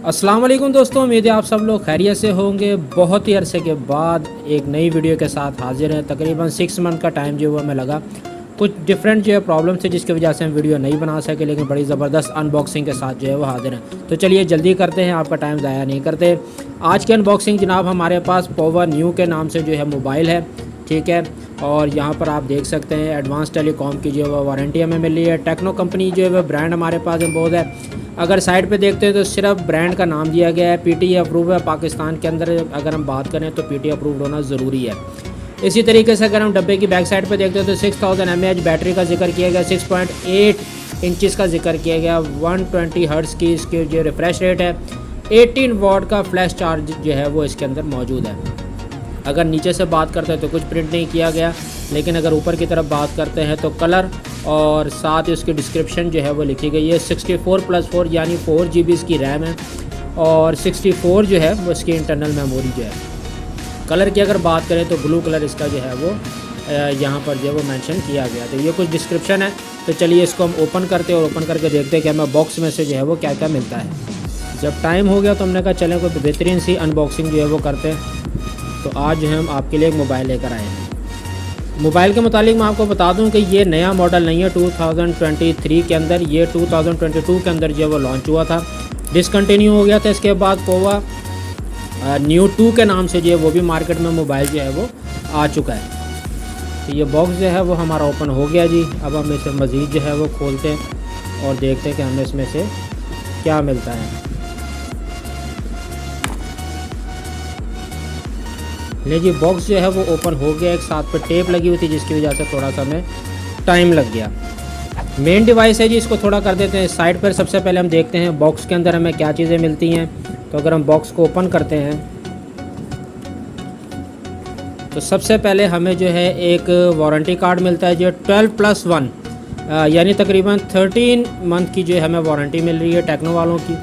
अस्सलाम वालेकुम दोस्तों, उम्मीद है आप सब लोग खैरियत से होंगे। बहुत ही अरसे के बाद एक नई वीडियो के साथ हाजिर हैं। तकरीबन 6 मंथ का टाइम जो है हमें लगा, कुछ डिफरेंट जो है प्रॉब्लम थे जिसकी वजह से हम वीडियो नहीं बना सके, लेकिन बड़ी ज़बरदस्त अनबॉक्सिंग के साथ जो है वो हाजिर हैं। तो चलिए जल्दी करते हैं, आपका टाइम ज़ाया नहीं करते। आज की अनबॉक्सिंग जनाब हमारे पास पोवा न्यू के नाम से जो है मोबाइल है, ठीक है। और यहाँ पर आप देख सकते हैं एडवांस टेलीकॉम की जो है वो वारंटी हमें मिल रही है। टेक्नो कंपनी जो है वो ब्रांड हमारे पास इम्पोज है। अगर साइड पे देखते हैं तो सिर्फ ब्रांड का नाम दिया गया है। पीटी अप्रूव है पाकिस्तान के अंदर, अगर हम बात करें तो पीटी अप्रूव्ड होना ज़रूरी है। इसी तरीके से अगर हम डब्बे की बैक साइड पे देखते हैं तो 6000 mAh बैटरी का जिक्र किया गया, 6.8 इंचज़ का जिक्र किया गया, 120 हर्ट्ज़ की इसकी जो रिफ्रेश रेट है, 18 वाट का फ्लैश चार्ज जो है वो इसके अंदर मौजूद है। अगर नीचे से बात करते हैं तो कुछ प्रिंट नहीं किया गया, लेकिन अगर ऊपर की तरफ बात करते हैं तो कलर और साथ ही उसकी डिस्क्रिप्शन जो है वो लिखी गई है। 64+4 यानी 4 GB इसकी रैम है और 64 जो है वो इसकी इंटरनल मेमोरी जो है। कलर की अगर बात करें तो ब्लू कलर इसका जो है वो यहाँ पर जो है वो मेंशन किया गया। तो ये कुछ डिस्क्रिप्शन है। तो चलिए इसको हम ओपन करते हैं और ओपन करके देखते हैं कि हमें बॉक्स में से जो है वो क्या क्या मिलता है। जब टाइम हो गया तो हमने कहा चलें कोई बेहतरीन सी अनबॉक्सिंग जो है वो करते हैं। तो आज जो है हम आपके लिए एक मोबाइल लेकर आए हैं। मोबाइल के मुतालिक मैं आपको बता दूं कि ये नया मॉडल नहीं है 2023 के अंदर, ये 2022 के अंदर जो है वो लॉन्च हुआ था, डिसकंटिन्यू हो गया था। इसके बाद पोवा न्यू 2 के नाम से जो है वो भी मार्केट में मोबाइल जो है वो आ चुका है। तो ये बॉक्स जो है वो हमारा ओपन हो गया जी। अब हम इसे मज़ीद जो है वो खोलते हैं और देखते हैं कि हमें इसमें से क्या मिलता है। ले जी, बॉक्स जो है वो ओपन हो गया। एक साथ पे टेप लगी हुई थी जिसकी वजह से थोड़ा सा हमें टाइम लग गया। मेन डिवाइस है जी, इसको थोड़ा कर देते हैं साइड पर। सबसे पहले हम देखते हैं बॉक्स के अंदर हमें क्या चीज़ें मिलती हैं। तो अगर हम बॉक्स को ओपन करते हैं तो सबसे पहले हमें जो है एक वारंटी कार्ड मिलता है जो 12+1 यानी तकरीबन 13 मंथ की जो है हमें वारंटी मिल रही है टेक्नो वालों की,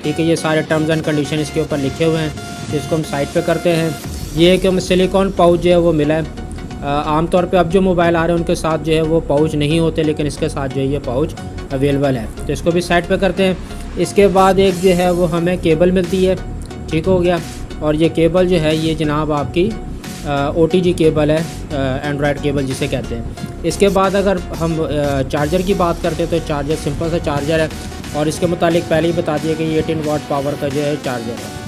ठीक है। ये सारे टर्म्स एंड कंडीशन इसके ऊपर लिखे हुए हैं। तो इसको हम साइड पे करते हैं। ये है कि हमें सिलिकॉन पाउच जो है वो मिला है। आमतौर पे अब जो मोबाइल आ रहे हैं उनके साथ जो है वो पाउच नहीं होते, लेकिन इसके साथ जो है ये पाउच अवेलेबल है। तो इसको भी साइड पे करते हैं। इसके बाद एक जो है वो हमें केबल मिलती है, ठीक हो गया। और ये केबल जो है ये जनाब आपकी OTG केबल है, एंड्रॉयड केबल जिसे कहते हैं। इसके बाद अगर हम चार्जर की बात करते हैं तो चार्जर सिंपल सा चार्जर है और इसके मुतालिक पहले ही बता दिया कि ये 18 वाट पावर का जो है चार्जर है।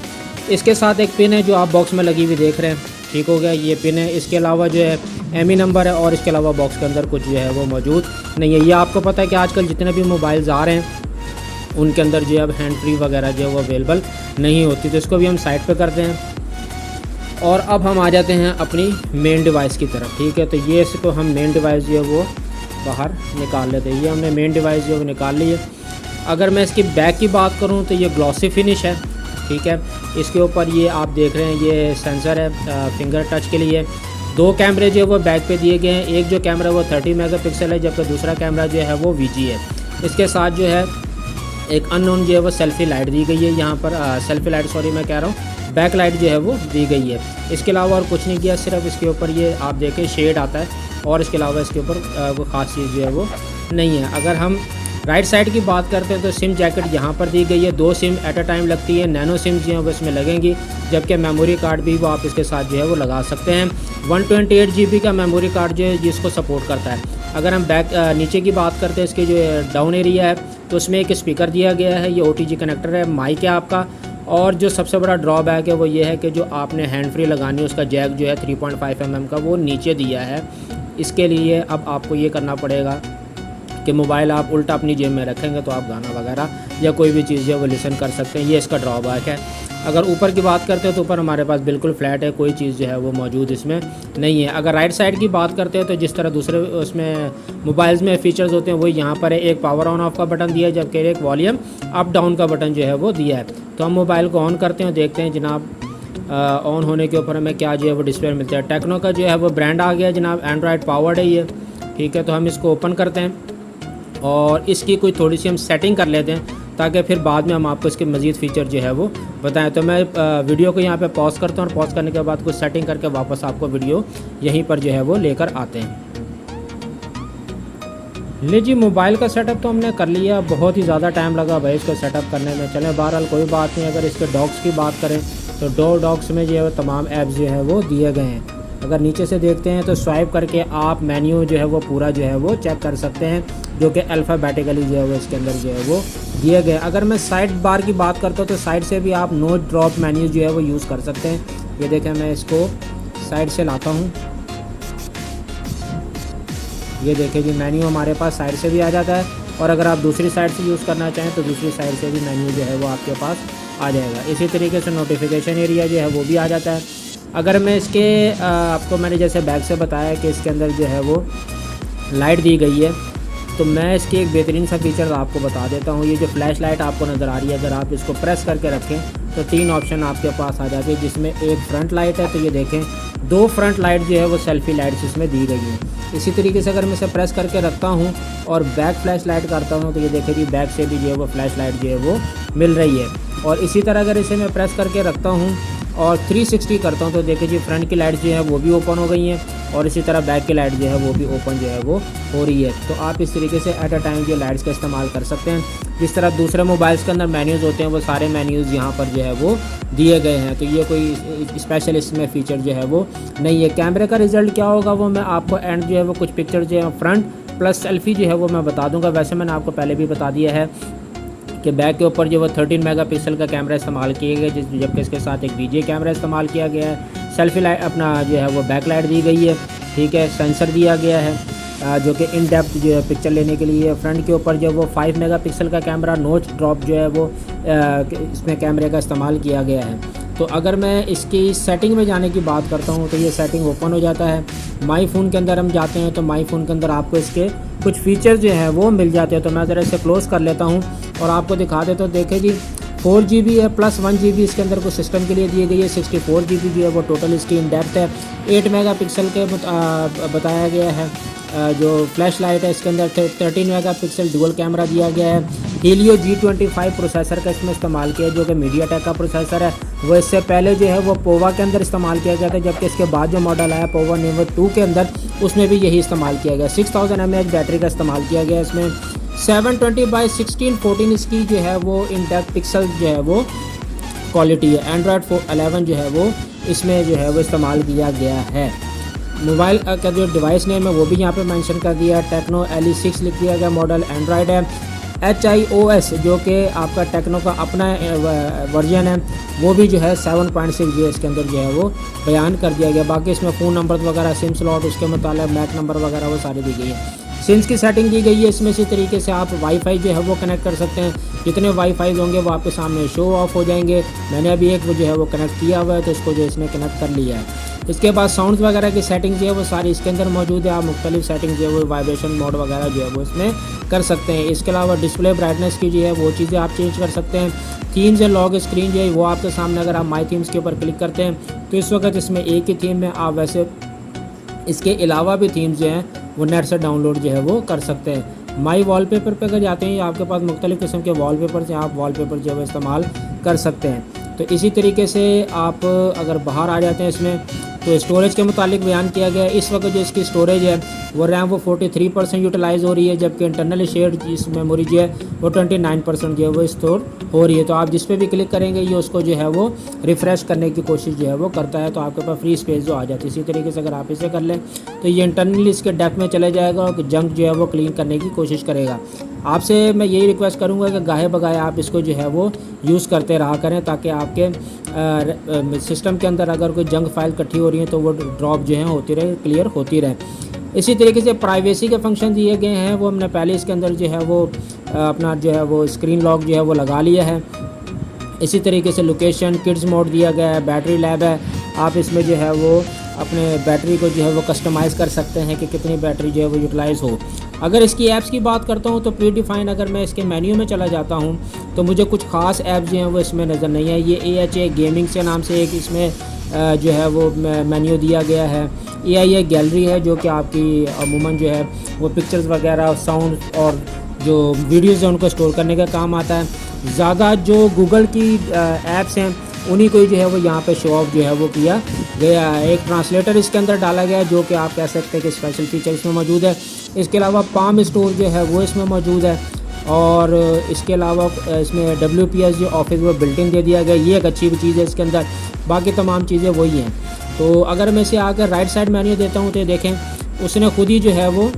इसके साथ एक पिन है जो आप बॉक्स में लगी हुई देख रहे हैं, ठीक हो गया, ये पिन है। इसके अलावा जो है ME नंबर है और इसके अलावा बॉक्स के अंदर कुछ जो है वो मौजूद नहीं है। ये आपको पता है कि आजकल जितने भी मोबाइल्स आ रहे हैं उनके अंदर जो है अब हैंड फ्री वगैरह जो है वो अवेलेबल नहीं होती। तो इसको भी हम साइड पे करते हैं और अब हम आ जाते हैं अपनी मेन डिवाइस की तरफ, ठीक है। तो ये इसको हम मेन डिवाइस जो है वो बाहर निकाल लेते हैं। ये हमने मेन डिवाइस जो है वो निकाल ली है। अगर मैं इसकी बैक की बात करूँ तो ये ग्लॉसी फिनिश है, ठीक है। इसके ऊपर ये आप देख रहे हैं ये सेंसर है फिंगर टच के लिए। 2 कैमरे जो है वो बैक पे दिए गए हैं। एक जो कैमरा वो 30 मेगापिक्सल है, जबकि दूसरा कैमरा जो है वो VG है। इसके साथ जो है एक अननोन जो है वो सेल्फी लाइट दी गई है यहाँ पर, सेल्फी लाइट सॉरी मैं कह रहा हूँ, बैक लाइट जो है वो दी गई है। इसके अलावा और कुछ नहीं किया, सिर्फ इसके ऊपर ये आप देखें शेड आता है और इसके अलावा इसके ऊपर कोई ख़ास चीज़ जो है वो नहीं है। अगर हम राइट साइड की बात करते हैं तो सिम जैकेट यहाँ पर दी गई है। 2 सिम एट अ टाइम लगती है, नैनो सिम जो है वो इसमें लगेंगी, जबकि मेमोरी कार्ड भी वो आप इसके साथ जो है वो लगा सकते हैं। 128 GB का मेमोरी कार्ड जो है जिसको सपोर्ट करता है। अगर हम बैक नीचे की बात करते हैं, इसके जो डाउन एरिया है तो उसमें एक स्पीकर दिया गया है, ये OTG कनेक्टर है, माइक है आपका। और जो सबसे बड़ा ड्रॉबैक है वो ये है कि जो आपने हैंड फ्री लगानी है उसका जैक जो है 3.5 mm का वो नीचे दिया है। इसके लिए अब आपको ये करना पड़ेगा कि मोबाइल आप उल्टा अपनी जेब में रखेंगे तो आप गाना वगैरह या कोई भी चीज़ है वो लिसन कर सकते हैं। ये इसका ड्रॉबैक है। अगर ऊपर की बात करते हैं तो ऊपर हमारे पास बिल्कुल फ्लैट है, कोई चीज़ जो है वो मौजूद इसमें नहीं है। अगर राइट साइड की बात करते हैं तो जिस तरह दूसरे उसमें मोबाइल्स में फ़ीचर्स होते हैं वो यहाँ पर है। एक पावर ऑन ऑफ का बटन दिया है, जबकि एक वॉल्यूम अप डाउन का बटन जो है वो दिया है। तो हम मोबाइल को ऑन करते हैं, देखते हैं जनाब ऑन होने के ऊपर हमें क्या जो है वो डिस्प्ले मिलता है। टेक्नो का जो है वो ब्रांड आ गया जनाब, एंड्रॉयड पावर्ड है ये, ठीक है। तो हम इसको ओपन करते हैं और इसकी कोई थोड़ी सी हम सेटिंग कर लेते हैं ताकि फिर बाद में हम आपको इसके मज़ीद फ़ीचर जो है वो बताएं। तो मैं वीडियो को यहाँ पे पॉज करता हूँ और पॉज करने के बाद कुछ सेटिंग करके वापस आपको वीडियो यहीं पर जो है वो लेकर आते हैं। ले जी, मोबाइल का सेटअप तो हमने कर लिया, बहुत ही ज़्यादा टाइम लगा भाई इसको सेटअप करने में। चलें बहरहाल कोई बात नहीं। अगर इसके डॉक्स की बात करें तो डॉक्स में जो है तमाम ऐप्स जो है वो दिए गए हैं। अगर नीचे से देखते हैं तो स्वाइप करके आप मेन्यू जो है वो पूरा जो है वो चेक कर सकते हैं, जो कि अल्फ़ाबेटिकली जो है वो इसके अंदर जो है वो दिए गए। अगर मैं साइड बार की बात करता हूँ तो साइड से भी आप नो ड्रॉप मेन्यू जो है वो यूज़ कर सकते हैं। ये देखें, मैं इसको साइड से लाता हूँ, ये देखें जी मेन्यू हमारे पास साइड से भी आ जाता है। और अगर आप दूसरी साइड से यूज़ करना चाहें तो दूसरी साइड से भी मेन्यू जो है वो आपके पास आ जाएगा। इसी तरीके से नोटिफिकेशन एरिया जो है वो भी आ जाता है। अगर मैं इसके आपको मैंने जैसे बैक से बताया कि इसके अंदर जो है वो लाइट दी गई है, तो मैं इसकी एक बेहतरीन सा फीचर आपको बता देता हूँ। ये जो फ्लैश लाइट आपको नज़र आ रही है, अगर आप इसको प्रेस करके रखें तो 3 ऑप्शन आपके पास आ जाते हैं, जिसमें एक फ्रंट लाइट है। तो ये देखें 2 फ्रंट लाइट जो है वो सेल्फी लाइट्स इसमें दी गई है। इसी तरीके से अगर मैं इसे प्रेस करके रखता हूँ और बैक फ्लैश लाइट करता हूँ तो ये देखें जी बैक से भी जो है वो फ्लैश लाइट जो है वो मिल रही है। और इसी तरह अगर इसे मैं प्रेस करके रखता हूँ और 360 करता हूँ तो देखिए जी फ्रंट की लाइट जो है वो भी ओपन हो गई हैं और इसी तरह बैक की लाइट जो है वो भी ओपन जो है वो हो रही है। तो आप इस तरीके से एट अ टाइम जो लाइट्स का इस्तेमाल कर सकते हैं। जिस तरह दूसरे मोबाइल्स के अंदर मेन्यूज़ होते हैं वो सारे मेन्यूज़ यहाँ पर जो है वो दिए गए हैं। तो ये कोई स्पेशल इसमें फ़ीचर जो है वो नहीं है। कैमरे का रिज़ल्ट क्या होगा वो मैं आपको एंड जो है वो कुछ पिक्चर जो है फ्रंट प्लस सेल्फ़ी जो है वो मैं बता दूँगा। वैसे मैंने आपको पहले भी बता दिया है कि बैक के ऊपर जो वो 13 मेगापिक्सल का कैमरा इस्तेमाल किया गया, जबकि इसके साथ एक वीजे कैमरा इस्तेमाल किया गया है। सेल्फी लाइट अपना जो है वो बैक लाइट दी गई है, ठीक है। सेंसर दिया गया है जो कि इन डेप्थ जो है पिक्चर लेने के लिए। फ्रंट के ऊपर जो वो 5 मेगापिक्सल का कैमरा नोच ड्रॉप जो है वो इसमें कैमरे का इस्तेमाल किया गया है। तो अगर मैं इसकी सेटिंग में जाने की बात करता हूँ तो ये सेटिंग ओपन हो जाता है। माई फ़ोन के अंदर हम जाते हैं तो माई फ़ोन के अंदर आपको इसके कुछ फीचर जो हैं वो मिल जाते हैं। तो मैं ज़रा इसे क्लोज़ कर लेता हूँ और आपको दिखा देता हूँ। देखें जी 4GB है प्लस 1GB इसके अंदर को सिस्टम के लिए दिए गई है। 64GB जो है वो टोटल इसकी इन डेप्थ है। 8 मेगापिक्सल के बताया गया है। जो फ्लैश लाइट है इसके अंदर 13 मेगापिक्सल डुअल कैमरा दिया गया है। हीलियो G25 प्रोसेसर का इसमें इस्तेमाल किया जो कि मीडियाटेक का प्रोसेसर है। वो इससे पहले जो है वो पोवा के अंदर इस्तेमाल किया गया था, जबकि इसके बाद जो मॉडल आया पोवा नेवर 2 के अंदर उसमें भी यही इस्तेमाल किया गया। 6000 mAh बैटरी का इस्तेमाल किया गया इसमें। 720x1614 इसकी जो है वो इन डेप्थ पिक्सल जो है वो क्वालिटी है। एंड्रॉयड 11 जो है वो इसमें जो है वो इस्तेमाल किया गया है। मोबाइल का जो डिवाइस नेम है वो भी यहाँ पे मेंशन कर दिया है। टेक्नो LE6 लिख दिया गया। मॉडल एंड्रॉयड है। HIOS जो कि आपका टेक्नो का अपना वर्जन है वो भी जो है 7.6 जो है इसके अंदर जो है वो बयान कर दिया गया। बाकी इसमें फ़ोन नंबर वगैरह, सिम स्लॉट, उसके मुताबिक मैक नंबर वगैरह वो सारी दी गई है। सिम्स की सेटिंग दी गई है इसमें। इसी तरीके से आप वाईफाई जो है वो कनेक्ट कर सकते हैं। जितने वाईफाई होंगे वो आपके सामने शो ऑफ हो जाएंगे। मैंने अभी एक वो जो है वो कनेक्ट किया हुआ है तो इसको जो इसने कनेक्ट कर लिया है। इसके बाद साउंड्स वगैरह की सेटिंग जो है वो सारी इसके अंदर मौजूद है। आप मुख्तलिफ सेटिंग जो है वो वाइब्रेशन मोड वगैरह जो है वो इसमें कर सकते हैं। इसके अलावा डिस्प्ले ब्राइटनेस की जो है वो चीज़ें आप चेंज कर सकते हैं। थीम्स एंड लॉग स्क्रीन जो है वो आपके सामने अगर आप माई थीम्स के ऊपर क्लिक करते हैं तो इस वक्त इसमें एक ही थीम है। आप वैसे इसके अलावा भी थीम्स जो हैं वो नेट से डाउनलोड जो है वो कर सकते हैं। माई वॉलपेपर पे अगर जाते हैं आपके पास मुख्तलिफ़ किस्म के वॉलपेपर से आप वॉलपेपर जो है वो इस्तेमाल कर सकते हैं। तो इसी तरीके से आप अगर बाहर आ जाते हैं इसमें तो स्टोरेज के मुतालिक बयान किया गया है। इस वक्त जो इसकी स्टोरेज है वो रैम वो 43% यूटिलाइज़ हो रही है, जबकि इंटरनली शेयर्ड इस मेमोरी जो है वो 29% जो है वो स्टोर हो रही है। तो आप जिस पे भी क्लिक करेंगे ये उसको जो है वो रिफ़्रेश करने की कोशिश जो है वो करता है, तो आपके पास फ्री स्पेस जो आ जाती है। इसी तरीके से अगर आप इसे कर लें तो ये इंटरनली इसके डेप्थ में चले जाएगा और जंक जो है वो क्लीन करने की कोशिश करेगा। आपसे मैं यही रिक्वेस्ट करूँगा कि गाहे बगाए आप इसको जो है वो यूज़ करते रहा करें, ताकि आपके सिस्टम के अंदर अगर कोई जंक फाइल इकट्ठी हो रही है तो वो ड्रॉप जो है होती रहे, क्लियर होती रहे। इसी तरीके से प्राइवेसी के फंक्शन दिए गए हैं वो हमने पहले इसके अंदर जो है वो अपना जो है वो स्क्रीन लॉक जो है वो लगा लिया है। इसी तरीके से लोकेशन किड्स मोड दिया गया है। बैटरी लैब है, आप इसमें जो है वो अपने बैटरी को जो है वो कस्टमाइज़ कर सकते हैं कि कितनी बैटरी जो है वो यूटिलाइज़ हो। अगर इसकी ऐप्स की बात करता हूँ तो प्री डिफाइन अगर मैं इसके मेन्यू में चला जाता हूँ तो मुझे कुछ ख़ास ऐप्स जो हैं वो इसमें नज़र नहीं है। ये AHA गेमिंग से नाम से एक इसमें जो है वो मेन्यू दिया गया है। AIA गैलरी है जो कि आपकी अमूमन जो है वो पिक्चर्स वगैरह, साउंड और जो वीडियोज़ हैं उनको स्टोर करने का काम आता है। ज़्यादा जो गूगल की ऐप्स हैं उन्हीं को ही जो है वो यहाँ पे शो ऑफ जो है वो किया गया है। एक ट्रांसलेटर इसके अंदर डाला गया है जो कि आप कह सकते हैं कि स्पेशल फीचर इसमें मौजूद है। इसके अलावा पाम स्टोर जो है वो इसमें मौजूद है और इसके अलावा इसमें WPS जो ऑफिस वो बिल्ट-इन दे दिया गया, ये एक अच्छी चीज़ है इसके अंदर। बाकी तमाम चीज़ें वही हैं। तो अगर मैं इसे आकर राइट साइड मेन्यू देता हूँ तो देखें उसने खुद ही जो है वो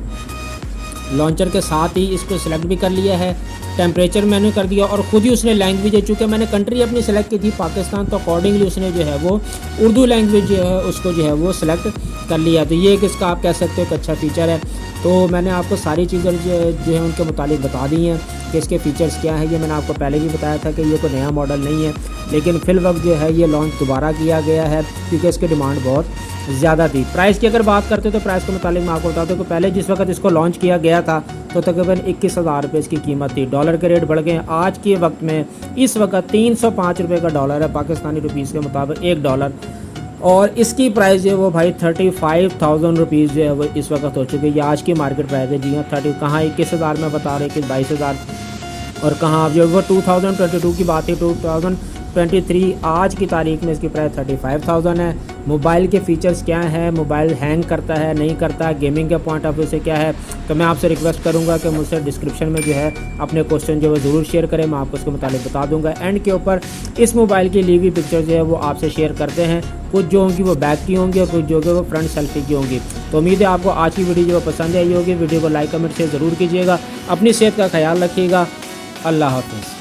लॉन्चर के साथ ही इसको सिलेक्ट भी कर लिया है, टेम्परेचर मेन्यू कर दिया और ख़ुद ही उसने लैंग्वेज है, चूँकि मैंने कंट्री अपनी सेलेक्ट की थी पाकिस्तान, तो अकॉर्डिंगली उसने जो है वो उर्दू लैंग्वेज जो है उसको जो है वो सिलेक्ट कर लिया। तो ये एक इसका आप कह सकते हो एक अच्छा फ़ीचर है। तो मैंने आपको सारी चीज़ें जो है उनके मुतालिक बता दी हैं कि इसके फ़ीचर्स क्या है। ये मैंने आपको पहले भी बताया था कि ये कोई नया मॉडल नहीं है, लेकिन फ़िल वक्त जो है ये लॉन्च दोबारा किया गया है क्योंकि इसकी डिमांड बहुत ज़्यादा थी। प्राइस की अगर बात करते तो प्राइस के मुतालिक मैं आपको बता दूँ कि पहले जिस वक्त इसको लॉन्च किया गया था तो तकरीबन 21,000 रुपये इसकी कीमत थी। डॉलर के रेट बढ़ गए हैं, आज के वक्त में इस वक्त 305 रुपये का डॉलर है पाकिस्तानी रुपीज़ के मुताबिक $1, और इसकी प्राइस जो है वो भाई 35,000 रुपीज़ जो है वो इस वक्त हो चुकी है। ये आज की मार्केट प्राइस है जी हाँ। 30 कहाँ 21,000 में बता रहे कि 22,000, और कहाँ आप जो वो 2022 की बात है 2023 आज की तारीख में इसकी प्राइस 35,000 है। मोबाइल के फ़ीचर्स क्या हैं, मोबाइल हैंग करता है नहीं करता, गेमिंग के पॉइंट ऑफ व्यू से क्या है, तो मैं आपसे रिक्वेस्ट करूंगा कि मुझसे डिस्क्रिप्शन में जो है अपने क्वेश्चन जो है ज़रूर शेयर करें, मैं आपको उसके मुताबिक बता दूंगा। एंड के ऊपर इस मोबाइल की ली हुई पिक्चर जो है वो आपसे शेयर करते हैं, कुछ जो होंगी वो बैक की होंगी और कुछ जो है वो फ्रंट सेल्फी की होंगी। तो उम्मीद है आपको आज की वीडियो जो पसंद आई होगी। वीडियो को लाइक कमेंट शेयर ज़रूर कीजिएगा, अपनी सेहत का ख्याल रखिएगा। अल्लाह हाफ़िज़।